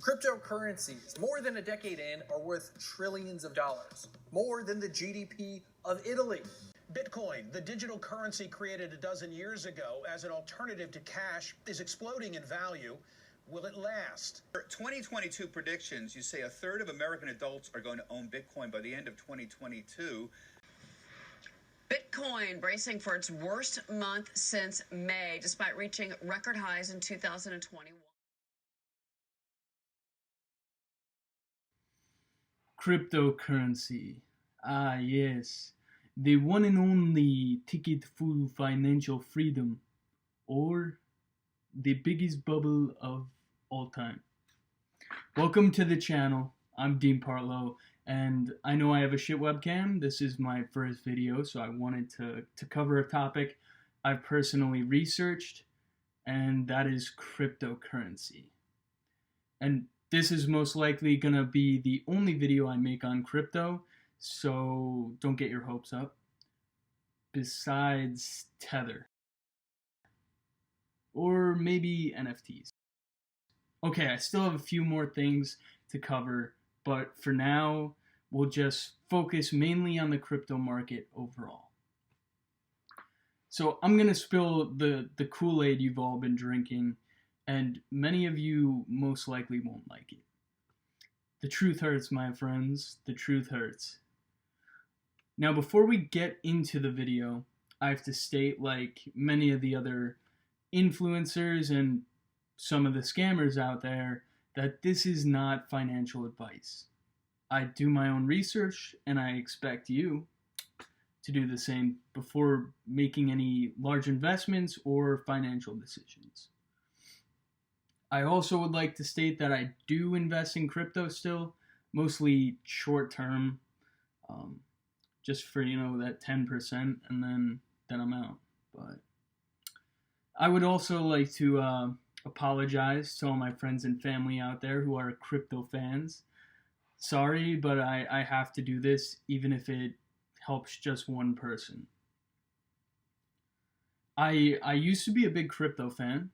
Cryptocurrencies, more than a decade in, are worth trillions of dollars, more than the GDP of Italy. Bitcoin, the digital currency created a dozen years ago as an alternative to cash, is exploding in value. Will it last? For 2022 predictions, you say a third of American adults are going to own Bitcoin by the end of 2022. Bitcoin bracing for its worst month since May, despite reaching record highs in 2021. Cryptocurrency. Ah, yes. The one and only ticket to financial freedom. Or the biggest bubble of all time. Welcome to the channel. I'm Dean Partlow, and I know I have a shit webcam. This is my first video, so I wanted to cover a topic I've personally researched, and that is cryptocurrency. And this is most likely going to be the only video I make on crypto, so don't get your hopes up. Besides Tether. Or maybe NFTs. Okay, I still have a few more things to cover, but for now, we'll just focus mainly on the crypto market overall. So I'm going to spill the Kool-Aid you've all been drinking, and many of you most likely won't like it. The truth hurts, my friends. The truth hurts. Now, before we get into the video, I have to state, like many of the other influencers and some of the scammers out there, that this is not financial advice. I do my own research, and I expect you to do the same before making any large investments or financial decisions. I also would like to state that I do invest in crypto still, mostly short term, just for, that 10%, and then I'm out. But I would also like to apologize to all my friends and family out there who are crypto fans. Sorry, but I have to do this, even if it helps just one person. I used to be a big crypto fan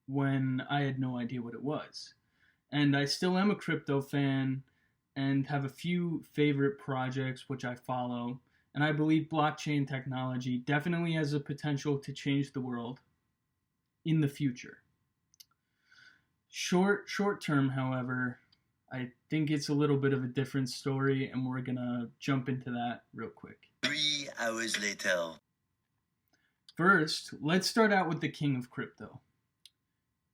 when I had no idea what it was. And I still am a crypto fan and have a few favorite projects which I follow. And I believe blockchain technology definitely has the potential to change the world in the future. Short term, however, I think it's a little bit of a different story, and we're gonna jump into that real quick. 3 hours later. First, let's start out with the king of crypto,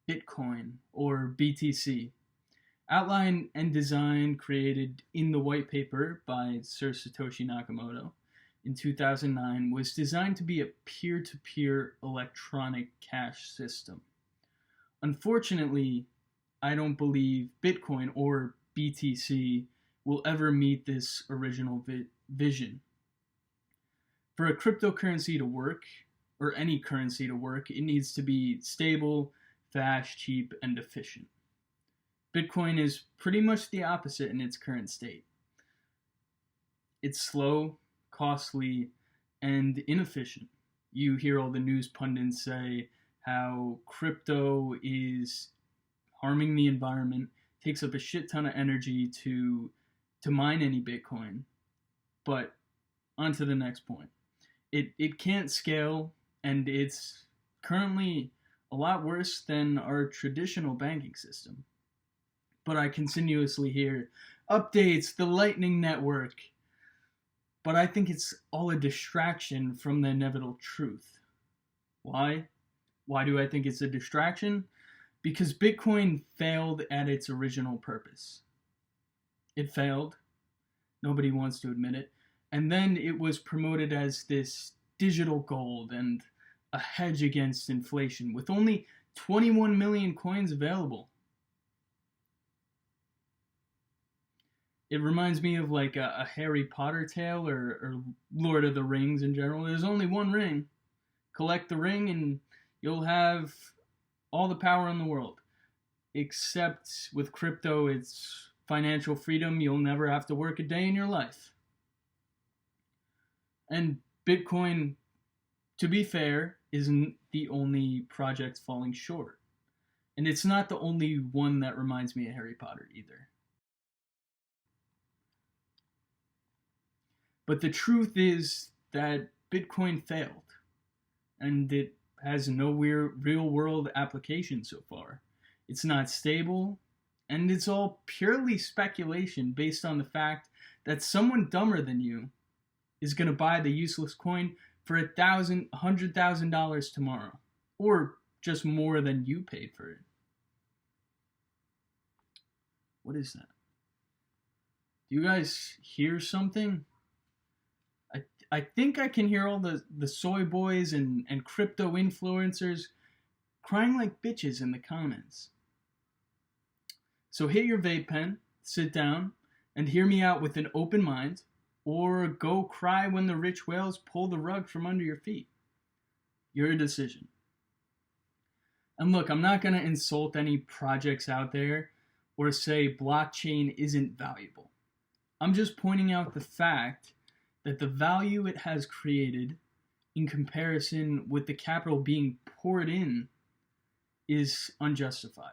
Bitcoin, or BTC. Outlined and designed, created in the white paper by Sir Satoshi Nakamoto in 2009, was designed to be a peer-to-peer electronic cash system. Unfortunately, I don't believe Bitcoin or BTC will ever meet this original vision. For a cryptocurrency to work, or any currency to work, it needs to be stable, fast, cheap, and efficient. Bitcoin is pretty much the opposite in its current state. It's slow, costly, and inefficient. You hear all the news pundits say how crypto is harming the environment, takes up a shit ton of energy to mine any Bitcoin. But on to the next point. It can't scale, and it's currently a lot worse than our traditional banking system. But I continuously hear updates, the Lightning Network. But I think it's all a distraction from the inevitable truth. Why? Why do I think it's a distraction? Because Bitcoin failed at its original purpose. It failed. Nobody wants to admit it. And then it was promoted as this digital gold and a hedge against inflation with only 21 million coins available. It reminds me of like a Harry Potter tale or Lord of the Rings in general. There's only one ring. Collect the ring and you'll have all the power in the world. Except with crypto, it's financial freedom. You'll never have to work a day in your life. And Bitcoin, to be fair, isn't the only project falling short. And it's not the only one that reminds me of Harry Potter either. But the truth is that Bitcoin failed. And it has no real world application so far. It's not stable. And it's all purely speculation based on the fact that someone dumber than you is going to buy the useless coin for $100,000 tomorrow. Or just more than you paid for it. What is that? Do you guys hear something? I think I can hear all the soy boys and crypto influencers crying like bitches in the comments. So hit your vape pen, sit down, and hear me out with an open mind, or go cry when the rich whales pull the rug from under your feet. Your decision. And look, I'm not going to insult any projects out there or say blockchain isn't valuable. I'm just pointing out the fact that the value it has created in comparison with the capital being poured in is unjustified.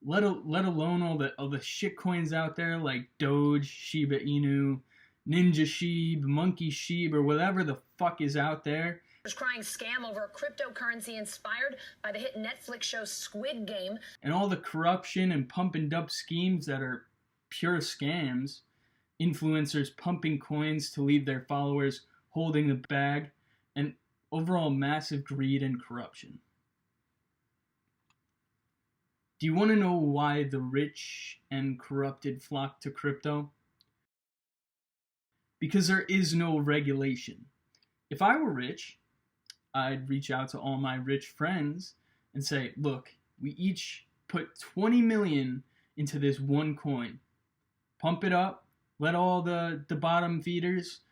Let alone all the shit coins out there like Doge, Shiba Inu, Ninja Sheeb, Monkey Sheeb, or whatever the fuck is out there. Crying scam over a cryptocurrency inspired by the hit Netflix show Squid Game. And all the corruption and pump and dump schemes that are pure scams. Influencers pumping coins to leave their followers holding the bag, and overall massive greed and corruption. Do you want to know why the rich and corrupted flock to crypto? Because there is no regulation. If I were rich, I'd reach out to all my rich friends and say, look, we each put 20 million into this one coin. Pump it up. Let all the bottom feeders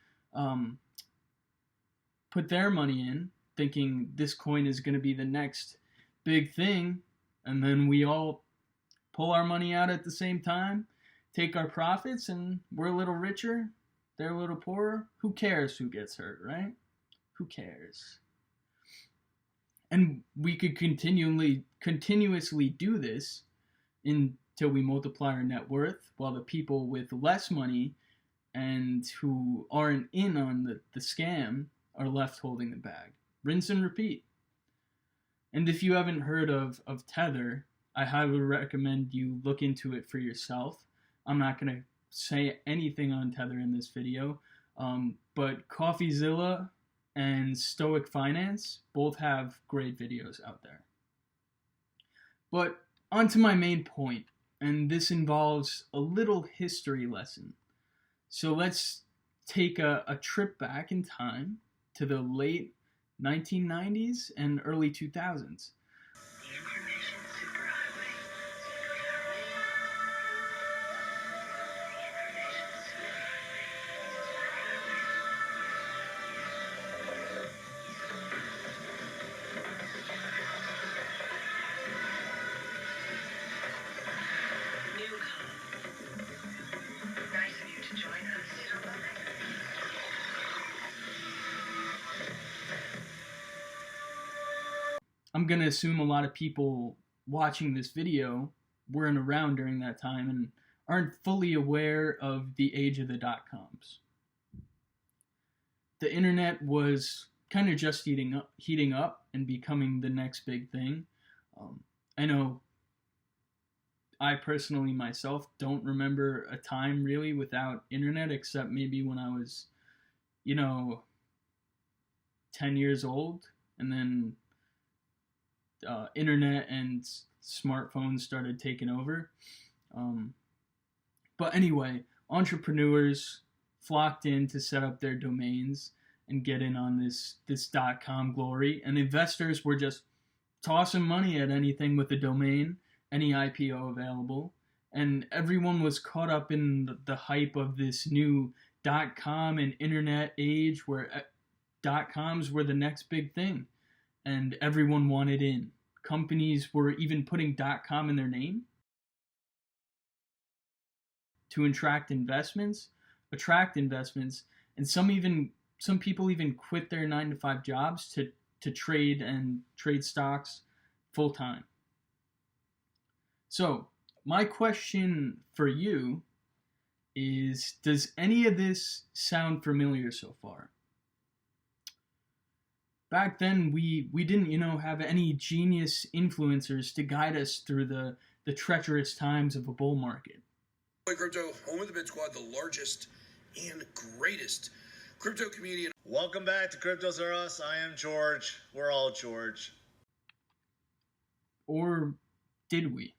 put their money in, thinking this coin is going to be the next big thing. And then we all pull our money out at the same time, take our profits, and we're a little richer, they're a little poorer. Who cares who gets hurt, right? Who cares? And we could continuously do this until we multiply our net worth, while the people with less money and who aren't in on the scam are left holding the bag. Rinse and repeat. And if you haven't heard of Tether, I highly recommend you look into it for yourself. I'm not going to say anything on Tether in this video, but CoffeeZilla and Stoic Finance both have great videos out there. But onto my main point, and this involves a little history lesson. So let's take a trip back in time to the late 1990s and early 2000s. I'm going to assume a lot of people watching this video weren't around during that time and aren't fully aware of the age of the dot-coms. The internet was kind of just heating up and becoming the next big thing. I know I personally myself don't remember a time really without internet, except maybe when I was, 10 years old, and then internet and smartphones started taking over. But anyway, entrepreneurs flocked in to set up their domains and get in on this .com glory, and investors were just tossing money at anything with a domain, any IPO available, and everyone was caught up in the hype of this new .com and internet age where .coms were the next big thing, and everyone wanted in. Companies were even putting .com in their name to attract investments, and some people even quit their 9-to-5 jobs to trade stocks full time. So, my question for you is, does any of this sound familiar so far? Back then, we didn't, have any genius influencers to guide us through the treacherous times of a bull market. Crypto, home of the Bit Squad, the largest and greatest crypto community. Welcome back to Cryptos Are Us. I am George. We're all George. Or did we?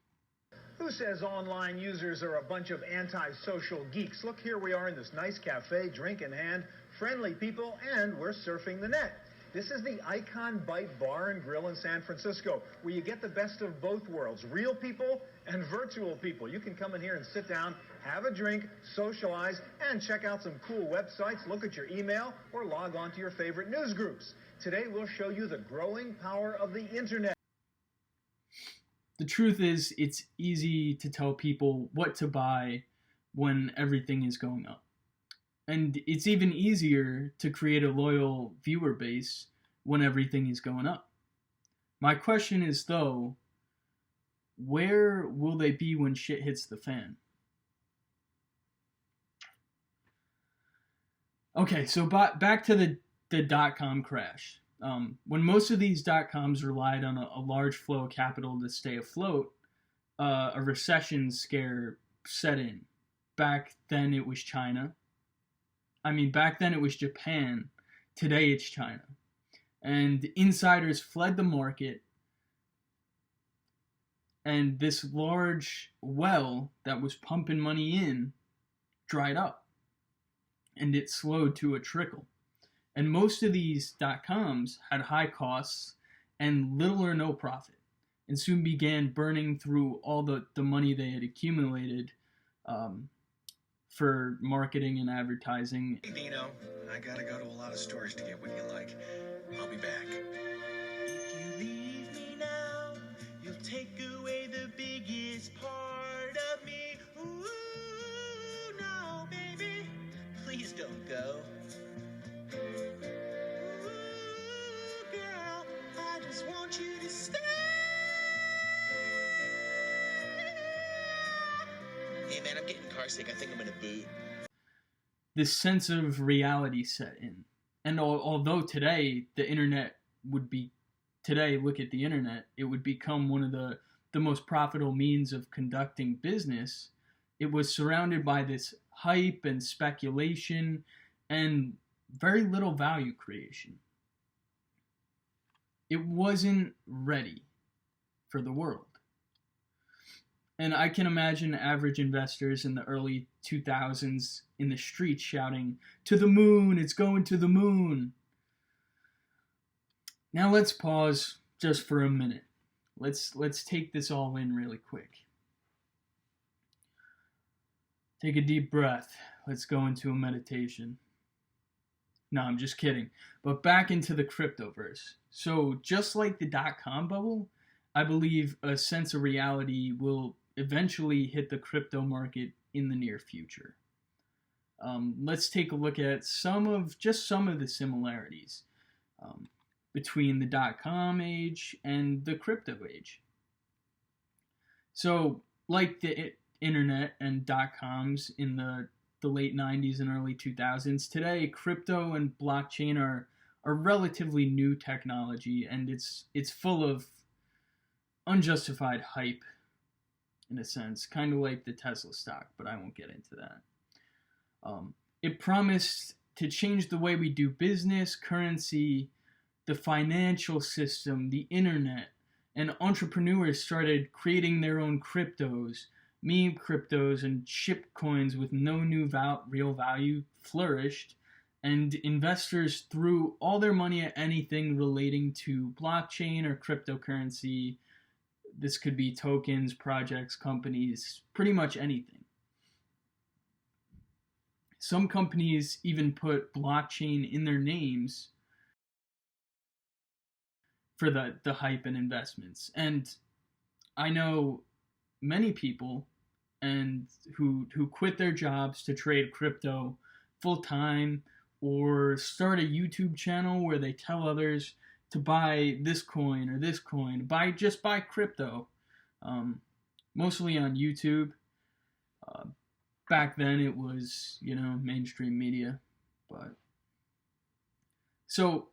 Who says online users are a bunch of anti-social geeks? Look, here we are in this nice cafe, drink in hand, friendly people, and we're surfing the net. This is the Icon Bite Bar and Grill in San Francisco, where you get the best of both worlds, real people and virtual people. You can come in here and sit down, have a drink, socialize, and check out some cool websites, look at your email, or log on to your favorite news groups. Today, we'll show you the growing power of the internet. The truth is, it's easy to tell people what to buy when everything is going up. And it's even easier to create a loyal viewer base when everything is going up. My question is, though, where will they be when shit hits the fan? Okay, so back to the dot-com crash. When most of these dot-coms relied on a large flow of capital to stay afloat, a recession scare set in. Back then it was China. Back then it was Japan. Today it's China. And insiders fled the market, and this large well that was pumping money in dried up, and it slowed to a trickle. And most of these dot-coms had high costs and little or no profit, and soon began burning through all the money they had accumulated for marketing and advertising. Hey, Dino, I gotta go to a lot of stores to get what you like. I'll be back. If you leave me now, you'll take away the biggest part of me. Ooh, no, baby, please don't go. Ooh, girl, I just want you to stay. Hey man, I'm getting car sick. I think I'm gonna boot. This sense of reality set in. And although today the internet would be, look at the internet, it would become one of the most profitable means of conducting business, it was surrounded by this hype and speculation and very little value creation. It wasn't ready for the world. And I can imagine average investors in the early 2000s in the streets shouting, "To the moon, it's going to the moon." Now let's pause just for a minute. Let's take this all in really quick. Take a deep breath. Let's go into a meditation. No, I'm just kidding. But back into the cryptoverse. So just like the dot-com bubble, I believe a sense of reality will eventually hit the crypto market in the near future. Let's take a look at some of the similarities between the dot-com age and the crypto age. So, like the internet and dot-coms in the late 90s and early 2000s, today crypto and blockchain are relatively new technology, and it's full of unjustified hype, in a sense, kind of like the Tesla stock, but I won't get into that. It promised to change the way we do business, currency, the financial system, the internet, and entrepreneurs started creating their own cryptos, meme cryptos, and shit coins with no new real value flourished, and investors threw all their money at anything relating to blockchain or cryptocurrency. This could be tokens, projects, companies, pretty much anything. Some companies even put blockchain in their names for the hype and investments. And I know many people who quit their jobs to trade crypto full time, or start a YouTube channel where they tell others to buy this coin or this coin, just buy crypto, mostly on YouTube. Back then it was, mainstream media, but so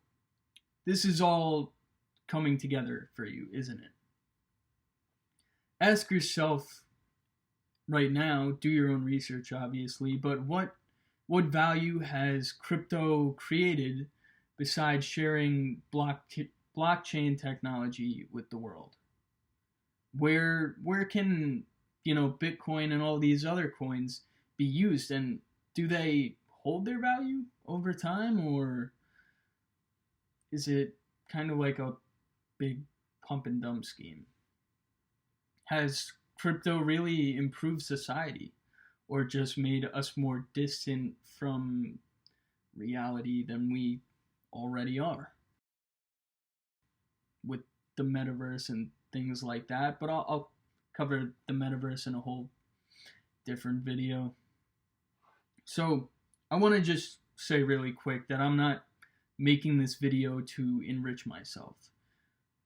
this is all coming together for you, isn't it? Ask yourself right now, do your own research, obviously, but what value has crypto created besides sharing blockchain technology with the world? Where can, Bitcoin and all these other coins be used, and do they hold their value over time, or is it kind of like a big pump and dump scheme? Has crypto really improved society, or just made us more distant from reality than we already are with the metaverse and things like that? But I'll cover the metaverse in a whole different video. So I want to just say really quick that I'm not making this video to enrich myself.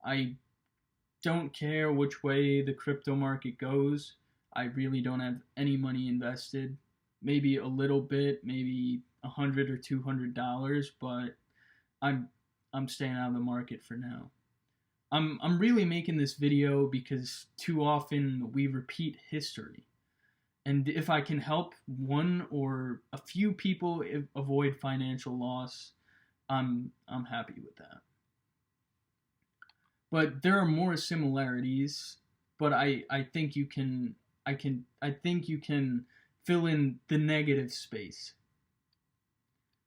I don't care which way the crypto market goes. I really don't have any money invested. Maybe a little bit, maybe $100 or $200, but I'm staying out of the market for now. I'm really making this video because too often we repeat history. And if I can help one or a few people avoid financial loss, I'm happy with that. But there are more similarities, but I think you can fill in the negative space.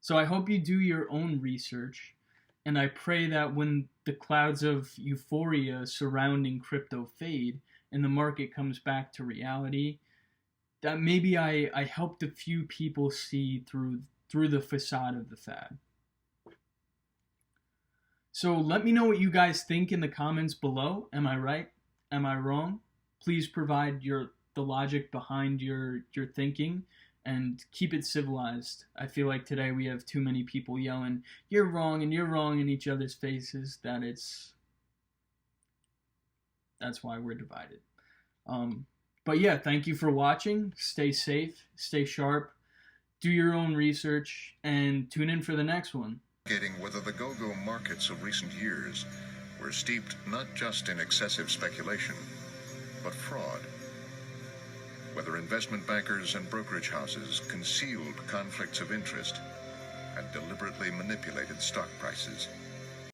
So I hope you do your own research, and I pray that when the clouds of euphoria surrounding crypto fade and the market comes back to reality, that maybe I helped a few people see through the facade of the fad. So let me know what you guys think in the comments below. Am I right? Am I wrong? Please provide the logic behind your thinking, and keep it civilized. I feel like today we have too many people yelling, "You're wrong," and "You're wrong" in each other's faces. That's why we're divided. But yeah, thank you for watching. Stay safe, stay sharp, do your own research, and tune in for the next one. Whether the go-go markets of recent years were steeped not just in excessive speculation, but fraud. Whether investment bankers and brokerage houses concealed conflicts of interest and deliberately manipulated stock prices.